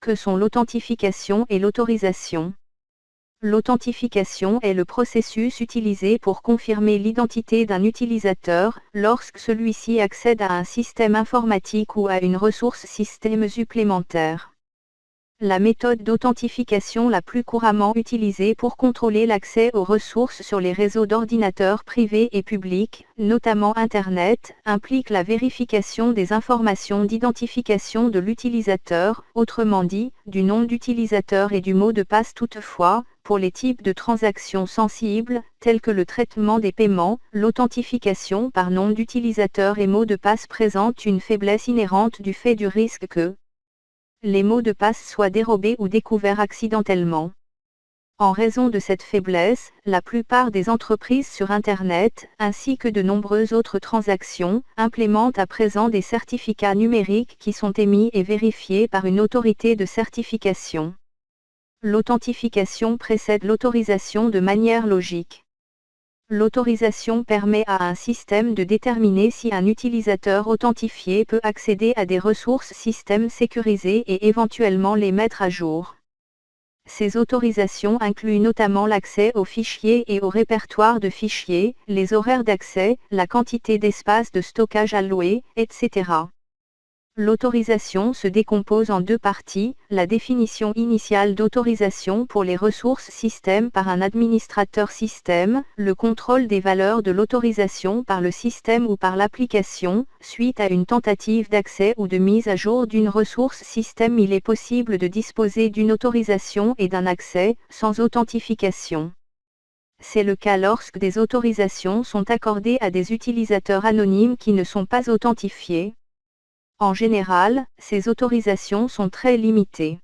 Que sont l'authentification et l'autorisation? L'authentification est le processus utilisé pour confirmer l'identité d'un utilisateur, lorsque celui-ci accède à un système informatique ou à une ressource système supplémentaire. La méthode d'authentification la plus couramment utilisée pour contrôler l'accès aux ressources sur les réseaux d'ordinateurs privés et publics, notamment Internet, implique la vérification des informations d'identification de l'utilisateur, autrement dit, du nom d'utilisateur et du mot de passe. Toutefois, pour les types de transactions sensibles, tels que le traitement des paiements, l'authentification par nom d'utilisateur et mot de passe présente une faiblesse inhérente du fait du risque que les mots de passe soient dérobés ou découverts accidentellement. En raison de cette faiblesse, la plupart des entreprises sur Internet, ainsi que de nombreuses autres transactions, implémentent à présent des certificats numériques qui sont émis et vérifiés par une autorité de certification. L'authentification précède l'autorisation de manière logique. L'autorisation permet à un système de déterminer si un utilisateur authentifié peut accéder à des ressources système sécurisées et éventuellement les mettre à jour. Ces autorisations incluent notamment l'accès aux fichiers et au répertoire de fichiers, les horaires d'accès, la quantité d'espace de stockage alloué, etc. L'autorisation se décompose en deux parties, la définition initiale d'autorisation pour les ressources système par un administrateur système, le contrôle des valeurs de l'autorisation par le système ou par l'application, suite à une tentative d'accès ou de mise à jour d'une ressource système. Il est possible de disposer d'une autorisation et d'un accès, sans authentification. C'est le cas lorsque des autorisations sont accordées à des utilisateurs anonymes qui ne sont pas authentifiés. En général, ces autorisations sont très limitées.